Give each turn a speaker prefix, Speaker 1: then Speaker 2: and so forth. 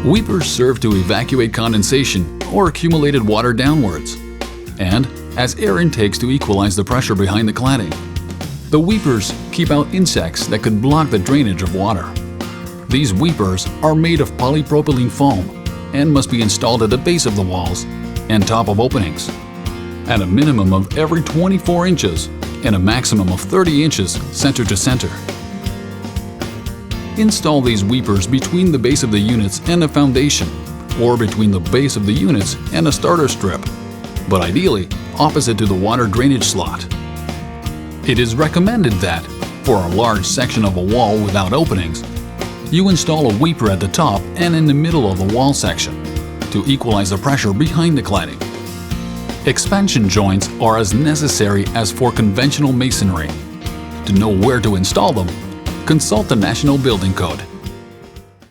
Speaker 1: Weepers serve to evacuate condensation or accumulated water downwards, and as air intakes to equalize the pressure behind the cladding. The weepers keep out insects that could block the drainage of water. These weepers are made of polypropylene foam and must be installed at the base of the walls and top of openings, at a minimum of every 24 inches and a maximum of 30 inches center to center. Install these weepers between the base of the units and the foundation, or between the base of the units and a starter strip, but ideally opposite to the water drainage slot. It is recommended that, for a large section of a wall without openings, you install a weeper at the top and in the middle of the wall section to equalize the pressure behind the cladding. Expansion joints are as necessary as for conventional masonry. To know where to install them, consult the National Building Code.